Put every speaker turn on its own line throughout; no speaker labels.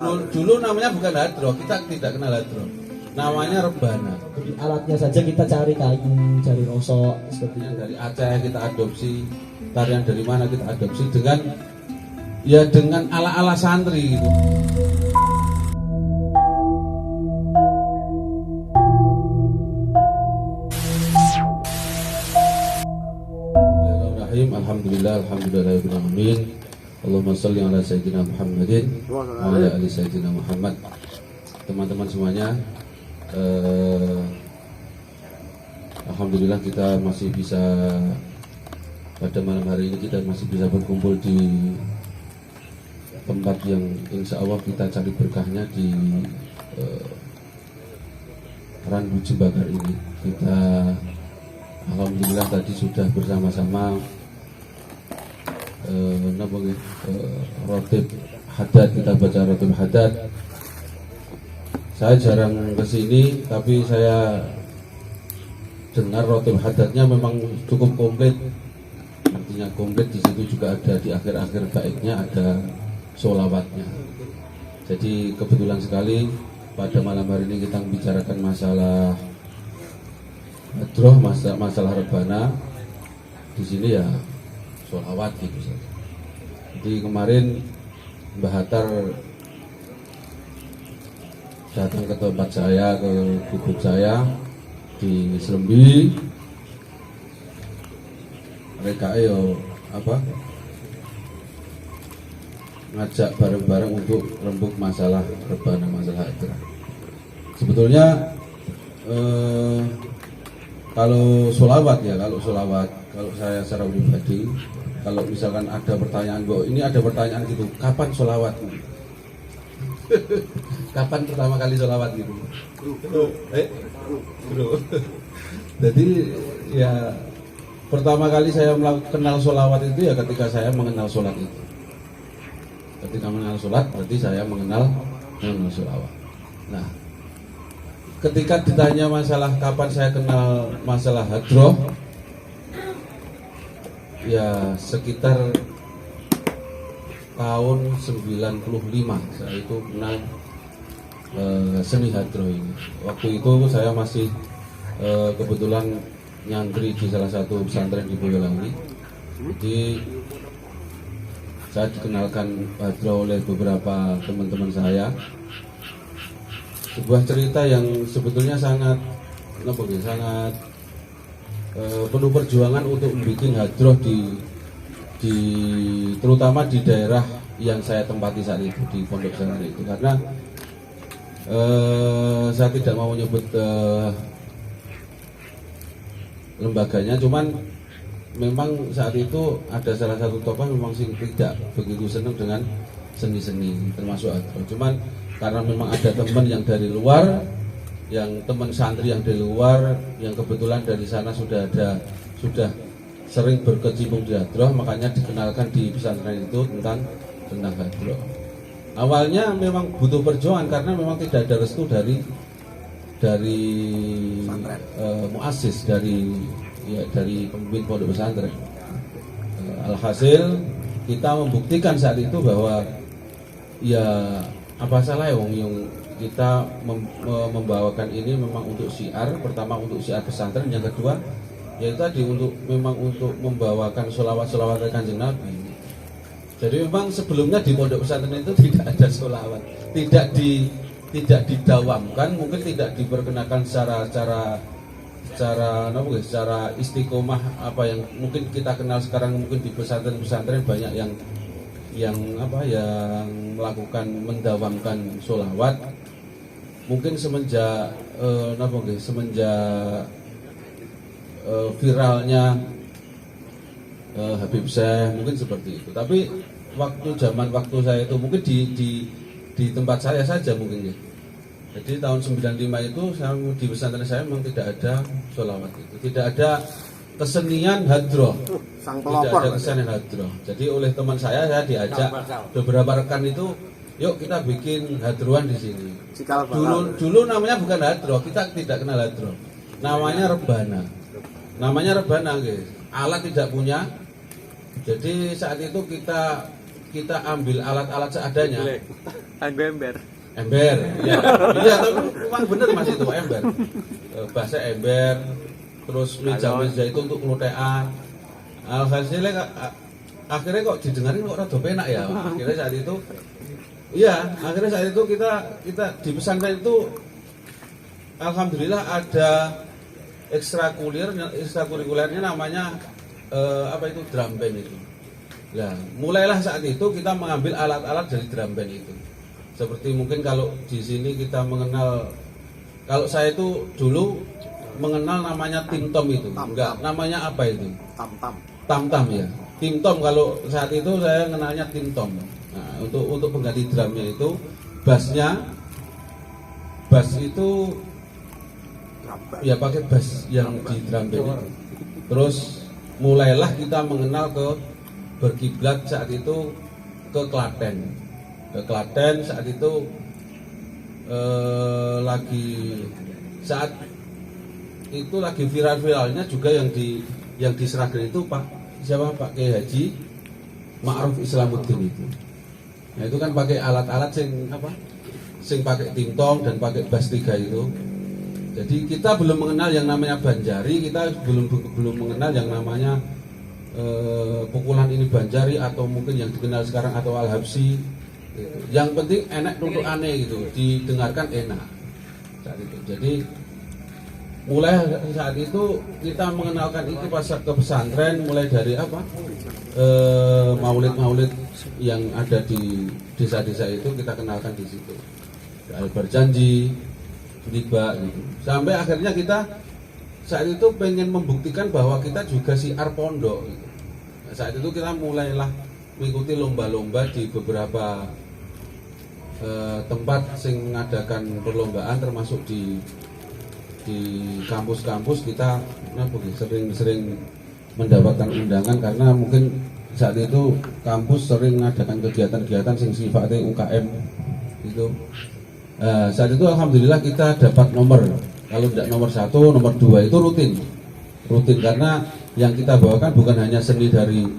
Dulu namanya bukan hadroh, kita tidak kenal hadroh. Namanya rebana.
Jadi alatnya saja kita cari kayu, cari rosok seperti
Yang
itu.
dari Aceh kita adopsi, tarian dari mana kita adopsi dengan ala-ala santri gitu. Bismillahirrahmanirrahim. Alhamdulillahirabbil Allahumma sholli ala sayyidina Muhammadin wa ala ali sayyidina Muhammad. Teman-teman semuanya, alhamdulillah kita masih bisa pada malam hari ini kita masih bisa berkumpul di tempat yang insya Allah kita cari berkahnya di Randu Jembakar ini. Kita alhamdulillah tadi sudah bersama-sama rotib haddad, kita baca rotib haddad. Saya jarang kesini, tapi saya dengar rotib haddadnya memang cukup komplit. Artinya komplit, di situ juga ada di akhir-akhir baiknya ada sholawatnya. Jadi kebetulan sekali pada malam hari ini kita membicarakan masalah hadroh, masalah rebana. Di sini ya sholawat gitu saja. Jadi kemarin Mbah Hatar datang ke tempat saya, ke gubuk saya di Selembi. Mereka ngajak bareng-bareng untuk rembuk masalah rebana, masalah hadroh. Sebetulnya kalau sholawat, kalau saya secara pribadi, kalau misalkan ada pertanyaan, ini ada pertanyaan gitu, kapan sholawat? Kapan pertama kali sholawat gitu? Bro. Jadi ya pertama kali saya kenal sholawat itu ya ketika saya mengenal sholat itu. Ketika mengenal sholat berarti saya mengenal sholawat. Nah, ketika ditanya masalah kapan saya kenal masalah hadroh, ya sekitar tahun 95 saya itu kenal seni hadroh ini. Waktu itu saya masih kebetulan nyantri di salah satu pesantren di Boyolali. Jadi saya dikenalkan hadroh oleh beberapa teman-teman saya. Sebuah cerita yang sebetulnya sangat penuh perjuangan untuk membuat hadroh di terutama di daerah yang saya tempati saat itu, di Pondok Santri itu, karena saya tidak mau menyebut lembaganya, cuman memang saat itu ada salah satu tokoh memang tidak begitu senang dengan seni-seni termasuk hadroh. Cuman karena memang ada teman yang dari luar, yang teman santri yang dari luar, yang kebetulan dari sana sudah sering berkecimpung di hadroh, makanya dikenalkan di pesantren itu tentang hadroh. Awalnya memang butuh perjuangan karena memang tidak ada restu dari muassis, dari pemimpin pondok pesantren. Alhasil kita membuktikan saat itu bahwa ya apa salah yang kita membawakan ini memang untuk syiar, pertama untuk syiar pesantren, yang kedua yaitu tadi untuk membawakan sholawat Kanjeng Nabi. Jadi memang sebelumnya di pondok pesantren itu tidak ada sholawat, tidak didawamkan, mungkin tidak diperkenakan secara istiqomah apa yang mungkin kita kenal sekarang. Mungkin di pesantren-pesantren banyak yang melakukan mendawamkan sholawat. Mungkin semenjak viralnya Habib Syekh mungkin seperti itu. Tapi waktu saya itu mungkin di tempat saya saja mungkin ya. Jadi tahun 95 itu saya di pesantren saya memang tidak ada sholawat itu, tidak ada kesenian hadroh, tidak ada kesenian hadroh. Jadi oleh teman saya diajak beberapa rekan itu, yuk kita bikin hadrohan di sini. Dulu namanya bukan hadroh, kita tidak kenal hadroh. Namanya rebana, guys. Alat tidak punya. Jadi saat itu kita ambil alat-alat seadanya.
Anggo ember.
Ember, iya, iya, tapi memang bener mas itu ember. Bahasa ember, terus meja-meja itu untuk kelutean. Alhasilnya akhirnya kok didengarin kok rada penak ya. Akhirnya saat itu, iya, akhirnya saat itu kita di pesantren itu, alhamdulillah ada ekstrakurikulernya namanya apa itu drum band itu. Nah, mulailah saat itu kita mengambil alat-alat dari drum band itu. Seperti mungkin kalau di sini kita mengenal, kalau saya itu dulu mengenal namanya tim-tom itu. Enggak, namanya apa itu? Tam-tam ya. Tim-tom kalau saat itu saya kenalnya tim-tom. Nah, untuk pengganti drumnya itu bassnya, bass itu ya pakai bass yang di drum band itu. Terus mulailah kita mengenal berkiblat saat itu ke Klaten. Ke Klaten saat itu saat itu lagi viral-viralnya juga yang di Sragen itu Pak Kiai Haji Ma'ruf Islamuddin itu. Nah itu kan pakai alat-alat sing pakai timtong dan pakai bass 3 itu. Jadi kita belum mengenal yang namanya banjari, kita belum mengenal yang namanya pukulan ini banjari atau mungkin yang dikenal sekarang atau al-habsi. Yang penting enak untuk aneh gitu, didengarkan enak saat itu. Jadi mulai saat itu kita mengenalkan itu pas ke pesantren, mulai dari maulid-maulid yang ada di desa-desa itu kita kenalkan di situ. Berjanji tiba gitu. Sampai akhirnya kita saat itu pengen membuktikan bahwa kita juga siar pondok gitu. Nah, saat itu kita mulailah mengikuti lomba-lomba di beberapa tempat sing mengadakan perlombaan, termasuk di kampus-kampus kita sering mendapatkan undangan karena mungkin saat itu kampus sering mengadakan kegiatan-kegiatan sing sifatnya UKM itu. Saat itu alhamdulillah kita dapat nomor, kalau tidak nomor 1, nomor 2 itu rutin karena yang kita bawakan bukan hanya seni dari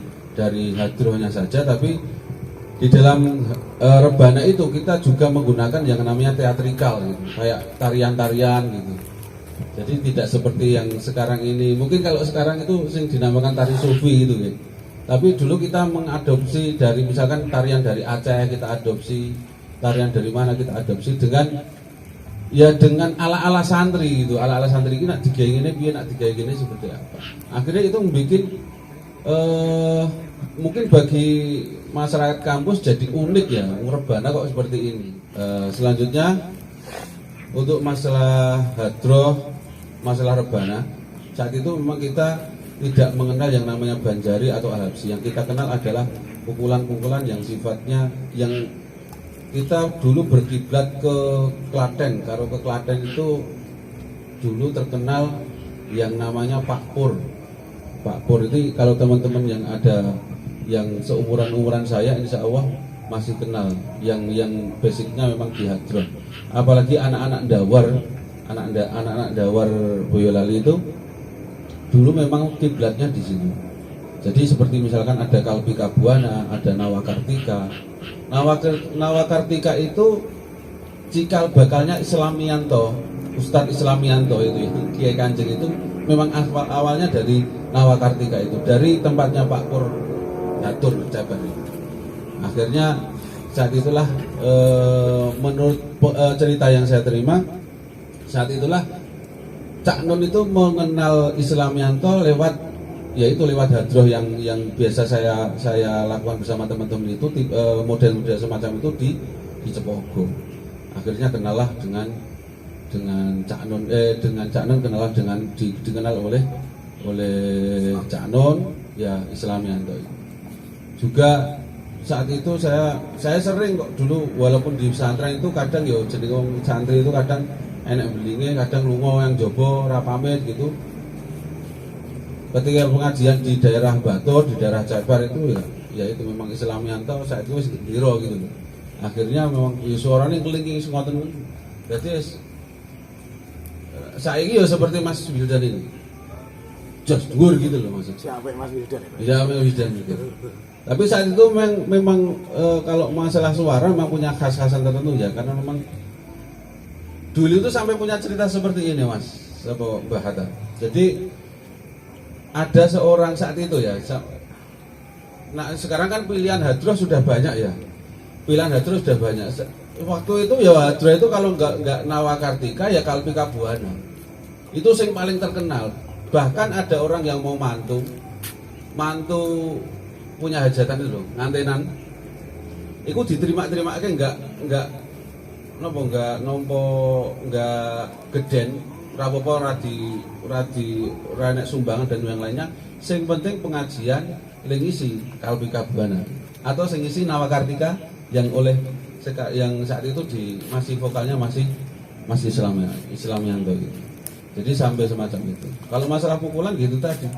hadrohnya saja, tapi di dalam rebana itu kita juga menggunakan yang namanya teatrikal gitu, kayak tarian-tarian gitu. Jadi tidak seperti yang sekarang ini. Mungkin kalau sekarang itu sing dinamakan tari sufi gitu ya. Tapi dulu kita mengadopsi dari misalkan tarian dari Aceh kita adopsi, tarian dari mana kita adopsi dengan ala-ala santri gitu. Ala-ala santri ini nak digawe ngene piye, nak digawe ngene seperti apa. Akhirnya itu membuat mungkin bagi masyarakat kampus jadi unik ya, rebana kok seperti ini. Selanjutnya untuk masalah hadroh, masalah rebana, saat itu memang kita tidak mengenal yang namanya banjari atau al-habsi. Yang kita kenal adalah pukulan-pukulan yang sifatnya yang kita dulu berkiblat ke Klaten. Kalau ke Klaten itu dulu terkenal yang namanya Pak Pur. Pak Pur itu kalau teman-teman yang ada yang seumuran saya insya Allah masih kenal yang basicnya memang di hadroh. Apalagi anak-anak dawar Boyolali itu dulu memang kiblatnya di sini. Jadi seperti misalkan ada Kalpika Buana, ada Nawakartika. Nawakartika itu cikal bakalnya Islamianto, Ustadz Islamianto itu Kiai Kanjeng itu memang awalnya dari Nawakartika itu, dari tempatnya Pak Pur Datur Jabar. Akhirnya saat itulah menurut cerita yang saya terima, saat itulah Cak Nun itu mengenal Islamianto lewat hadroh yang biasa saya lakukan bersama teman-teman itu, model-model semacam itu di Cepogo. Akhirnya kenalah dengan Cak Nun, kenalah dikenal oleh Cak Nun ya Islamianto itu. Juga saat itu saya sering kok dulu, walaupun di pesantren itu kadang ya jadi wong santri itu kadang enak belinge, kadang lungo yang jobo rapamit gitu. Ketika pengajian di daerah Batur, di daerah Jabar itu ya itu memang Islamianto saat itu wis gendiro gitu. Akhirnya memang ya suaranya kelingking ngoten. Berarti saiki ya seperti Mas Wildan ini. Jos dhuwur gitu loh maksudnya.
Siapa Mas Wildan?
Ya Mas Wildan gitu. Tapi saat itu memang kalau masalah suara memang punya khas-khasan tertentu ya, karena memang dulu itu sampai punya cerita seperti ini Mas, Mbak Hatta. Jadi ada seorang saat itu ya, nah sekarang kan pilihan hadroh sudah banyak ya, pilihan hadroh sudah banyak. Waktu itu ya hadroh itu kalau nggak Nawakartika ya Kalpika Buana, itu yang paling terkenal. Bahkan ada orang yang mau mantu punya hajatan itu loh, ngantenan itu diterima aja nggak geden rapopo ranek sumbangan dan yang lainnya. Sing penting pengajian ngisi Kalpika Buana atau sing ngisi Nawakartika yang saat itu masih vokalnya masih Islamianto gitu. Jadi sampai semacam itu. Kalau masalah pukulan gitu tadi.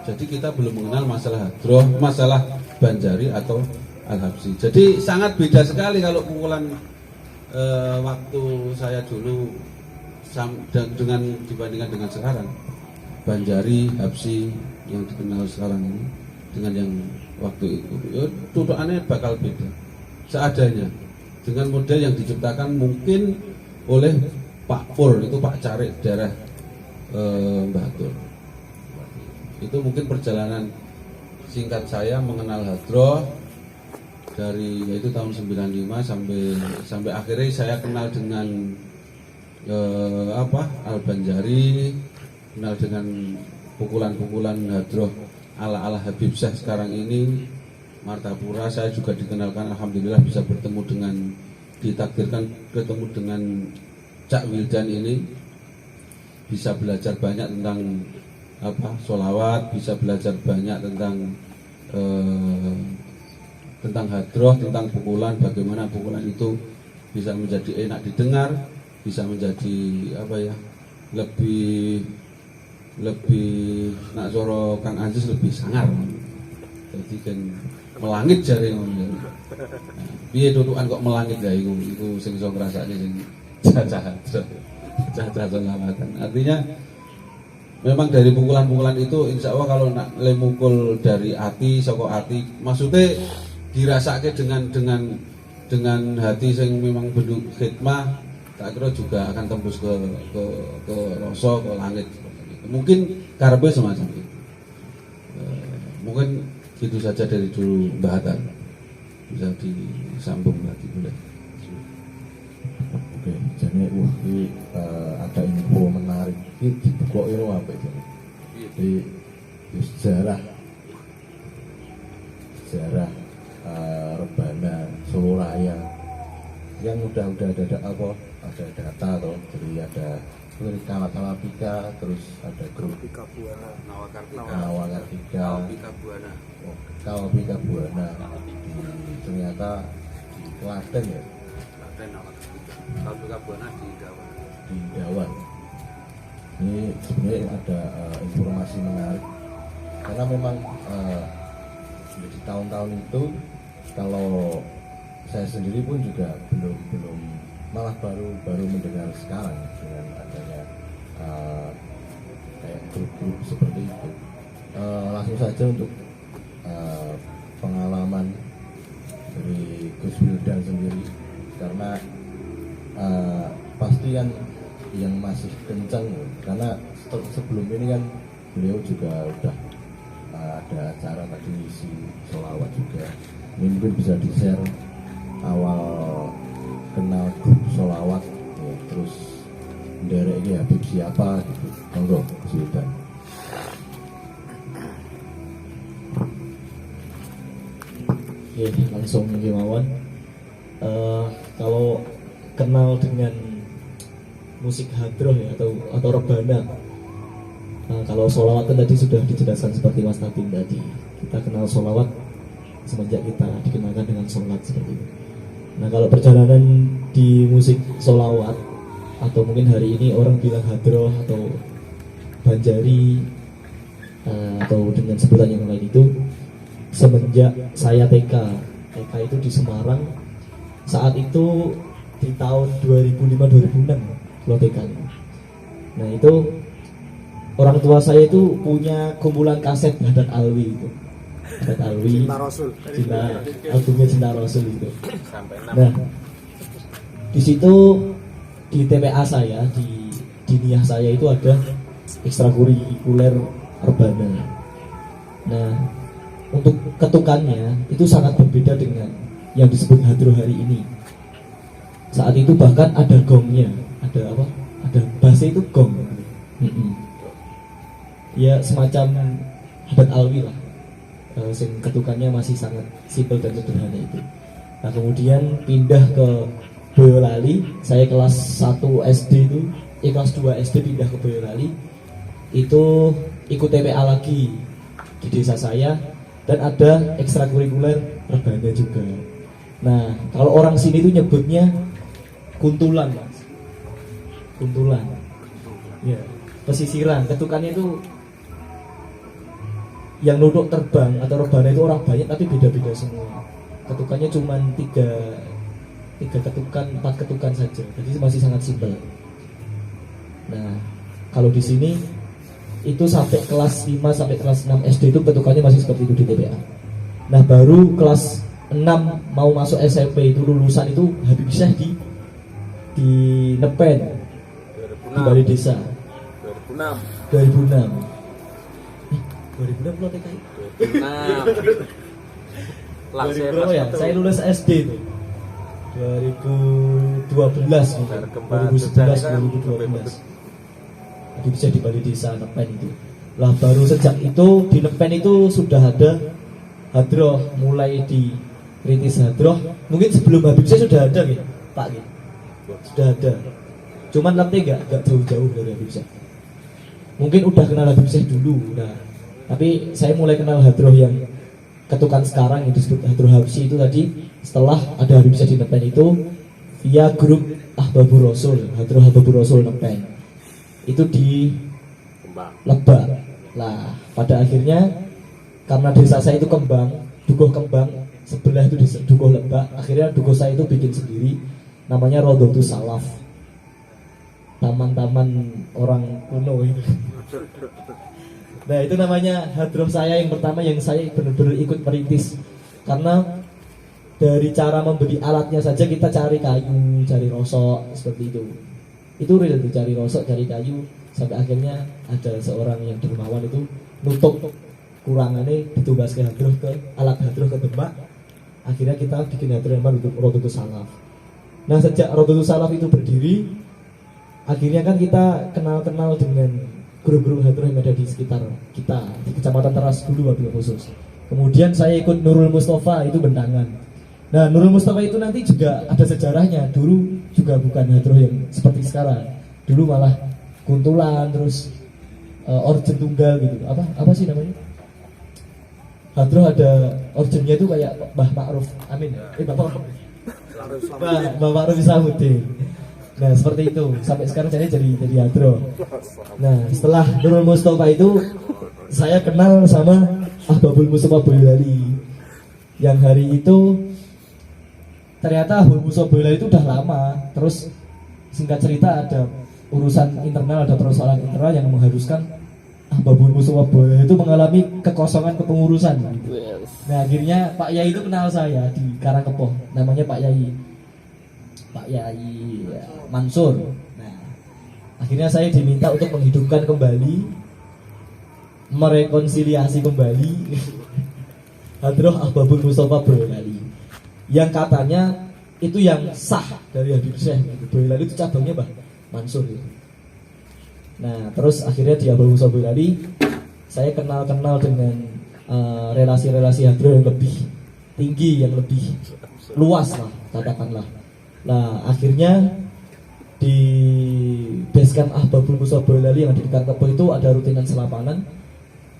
Jadi kita belum mengenal masalah hadroh, masalah banjari atau al-habsi. Jadi sangat beda sekali kalau pukulan waktu saya dulu dibandingkan dengan sekarang. Banjari, habsi yang dikenal sekarang ini dengan yang waktu itu, tutupannya bakal beda. Seadanya dengan model yang diciptakan mungkin oleh Pak Pur, itu Pak Carik daerah Mbah Atur. Itu mungkin perjalanan singkat saya mengenal hadroh dari yaitu tahun 95 sampai akhirnya saya kenal dengan Al Banjari, kenal dengan pukulan-pukulan hadroh ala Habib Syekh sekarang ini, Martapura. Saya juga dikenalkan, alhamdulillah bisa ditakdirkan ketemu dengan Cak Wildan ini, bisa belajar banyak tentang sholawat, bisa belajar banyak tentang hadroh, tentang pukulan, bagaimana pukulan itu bisa menjadi enak didengar, bisa menjadi lebih nak coro Kang Anjis lebih sangar. Jadi kan melangit jare ngono. Piye tutukan kok melangit ya iku sing iso ngrasakne sing cacah selawatan. Artinya memang dari pukulan-pukulan itu insya Allah kalau nak lemukul dari hati, soko hati, maksudnya dirasake dengan hati yang memang bentuk khidmah, tak kira juga akan tembus ke rasa, ke langit. Mungkin karepe semacam itu. Mungkin itu saja dari dulu Mbak Hatta. Bisa disambung lagi boleh.
Oke, jadi ini ada info menarik. Ini dibuka itu apa itu? Di sejarah Rebana Solo Raya yang udah ada apa? Ada data atau jadi ada Kalpika, terus ada grup
Kalpika Buana,
Nawakartika, Kalpika Buana. Ternyata di Klaten ya.
Kalpika Buana di
Dawan. Ini sebenarnya ada informasi menarik karena memang di tahun-tahun itu kalau saya sendiri pun juga belum malah baru mendengar sekarang dengan adanya kayak grup-grup seperti itu. Langsung saja untuk pengalaman dari Gus Wildan sendiri, karena pasti kan yang masih kencang karena sebelum ini kan beliau juga udah ada acara tadi isi sholawat juga. Ini mungkin bisa di share awal kenal grup sholawat ya, terus derek ini Habib siapa gitu. Monggo Gus Wildan.
Ya, langsung gimana? Kalau kenal dengan musik hadroh ya atau rebana, kalau sholawat kan tadi sudah dijelaskan seperti Mas Tabim tadi. Kita kenal sholawat semenjak kita dikenalkan dengan sholat seperti itu. Nah, kalau perjalanan di musik sholawat atau mungkin hari ini orang bilang hadroh atau banjari atau dengan sebutan yang lain itu, semenjak saya TK itu di Semarang, saat itu di tahun 2005-2006 kalau TK. Nah, itu orang tua saya itu punya kumpulan kaset Haddad Alwi itu. Habib Alwi,
Cinta Rasul.
albumnya Cinta Rasul itu.
Sampai
Nah, di situ di TPA saya, di diniyah saya itu ada ekstrakurikuler Rebana. Nah, untuk ketukannya itu sangat berbeda dengan yang disebut hadroh hari ini. Saat itu bahkan ada gongnya, ada apa? Ada bahasa itu gong. Ya semacam Habib Alwi lah. Sing ketukannya masih sangat simpel dan sederhana itu. Nah kemudian pindah ke Boyolali, saya kelas 1 SD itu, kelas 2 SD pindah ke Boyolali, itu ikut TPA lagi di desa saya dan ada ekstrakurikuler Rebana juga. Nah kalau orang sini tuh nyebutnya kuntulan, mas, kuntulan, ya pesisiran. Ketukannya itu yang nuduk terbang atau rebana itu orang banyak tapi beda-beda semua. Ketukannya cuma 3 ketukan, 4 ketukan saja. Jadi masih sangat simpel. Nah, kalau di sini itu sampai kelas 5 sampai kelas 6 SD itu ketukannya masih seperti itu di TPA. Nah, baru kelas 6 mau masuk SMP itu lulusan itu Habib Syekh di Nepen di Balai Desa 2006 lo TKI 2006 ya, saya lulus SD itu 2012 2011 Habib Syekh di Balai Desa Nepen itu. Lah baru sejak itu di Nepen itu sudah ada hadroh, mulai dirintis hadroh. Mungkin sebelum Habib Syekh sudah ada gitu, Pak gitu. Sudah ada. Cuman nanti enggak jauh-jauh dari Habib Syekh. Mungkin udah kenal Habib Syekh dulu. Nah, tapi saya mulai kenal hadroh yang ketukan sekarang yang disebut hadroh Habsyi itu tadi setelah ada Habib Syekh di Nepen itu via grup Ahbabur Rasul, hadroh Ahbabur Rasul Nepen. Itu di Lebak. Lah, pada akhirnya karena desa saya itu Kembang, Dukuh Kembang, sebelah itu di Dukuh Lebak. Akhirnya Dukuh saya itu bikin sendiri, namanya Rodotus Salaf. Taman-taman orang kuno itu. Nah, itu namanya hadroh saya yang pertama yang saya benar-benar ikut merintis. Karena dari cara membeli alatnya saja kita cari kayu, cari rosok seperti itu. Itu real tuh, cari rosok, cari kayu, sampai akhirnya ada seorang yang dermawan itu nutup kurangannya, ditugaskan hadroh ke alat hadroh ke Demak. Akhirnya kita bikin hadroh yang baru untuk Rodotus Salaf. Nah sejak Rodotus Salaf itu berdiri, akhirnya kan kita kenal-kenal dengan guru-guru hadroh yang ada di sekitar kita di Kecamatan Teras dulu wabil khusus. Kemudian saya ikut Nurul Mustafa itu Bentangan. Nah Nurul Mustafa itu nanti juga ada sejarahnya. Dulu juga bukan hadroh yang seperti sekarang. Dulu malah kuntulan, terus orjen tunggal gitu. Apa sih namanya? Hadroh ada orjennya itu kayak Mbah Ma'ruf Amin. Mbah Ma'ruf Isamuddin. Nah seperti itu sampai sekarang jadi hadroh. Nah setelah Nurul Mustafa itu saya kenal sama Ahbabul Mustafa Boyolali. Yang hari itu ternyata Ahbabul Mustafa Boyolali itu udah lama. Terus singkat cerita ada urusan internal, ada persoalan internal yang mengharuskan Ahbabul Mustafa Boyolali itu mengalami kekosongan kepengurusan. Nah akhirnya Pak Yai itu kenal saya di Karangkepoh, namanya Pak Yai Mansur. Nah, akhirnya saya diminta untuk menghidupkan kembali, merekonsiliasi kembali hadroh Ahbabul Mustafa Boyolali. Yang katanya itu yang sah dari Habib Syekh. Boyolali itu cabangnya Mbah Mansur gitu. Nah, terus akhirnya di Ahbabul Mustafa Boyolali saya kenal dengan relasi-relasi hadroh yang lebih tinggi, yang lebih luas lah katakanlah. Nah akhirnya di basecamp Ahbabul Mustafa Boyolali yang di Karangkepoh itu ada rutinan selapanan.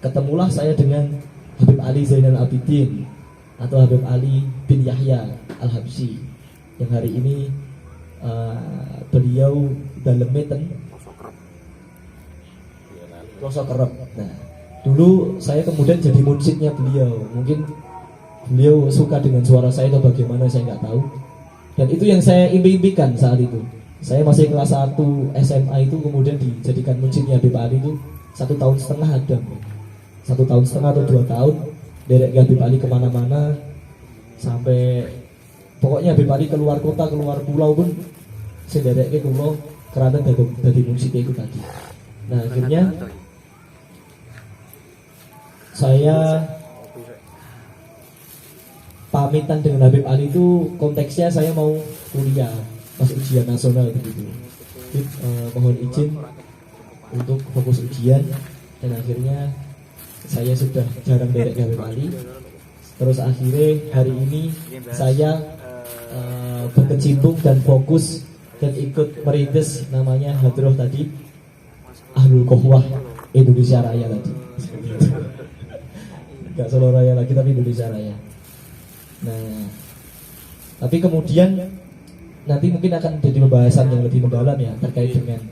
Ketemulah saya dengan Habib Ali Zainal Abidin atau Habib Ali bin Yahya Al-Habsyi yang hari ini beliau dalam meten Pelosok Kerep. Nah dulu saya kemudian jadi munsidnya beliau. Mungkin beliau suka dengan suara saya atau bagaimana saya nggak tahu. Dan itu yang saya impi-impikan saat itu. Saya masih kelas 1 SMA itu kemudian dijadikan munsidnya Habib Ali itu 1,5 tahun ada. 1,5 tahun atau 2 tahun. derek Habib Ali kemana-mana, sampai pokoknya Habib Ali keluar kota, keluar pulau pun sedereknya kulo karena dari musiknya itu tadi. Nah akhirnya saya pamitan dengan Habib Ali itu konteksnya saya mau kuliah pas ujian nasional begitu. Jadi, mohon izin untuk fokus ujian, dan akhirnya saya sudah jarang derek Habib Ali. Terus akhirnya hari ini saya berkecimpung dan fokus dan ikut merintis namanya Hadroh tadi, Ahlul Qohwah Indonesia Raya tadi. Gak Solo Raya lagi tapi Indonesia Raya. Nah, tapi kemudian nanti mungkin akan jadi pembahasan yang lebih mendalam ya terkait dengan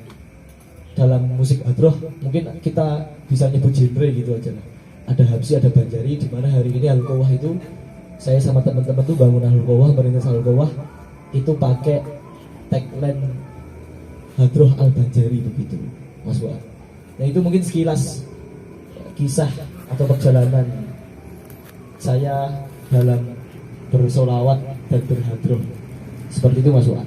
dalam musik Hadroh. Mungkin kita bisa nyebut genre gitu aja lah. Ada Habsi, ada Banjari, di mana hari ini Ahlul Qohwah itu saya sama teman-teman tuh bangun Ahlul Qohwah, merintis Ahlul Qohwah itu pakai tagline Hadroh Al Banjari begitu, Mas Wah. Nah itu mungkin sekilas kisah atau perjalanan saya dalam bersolawat dan berhadroh seperti itu Mas Wah.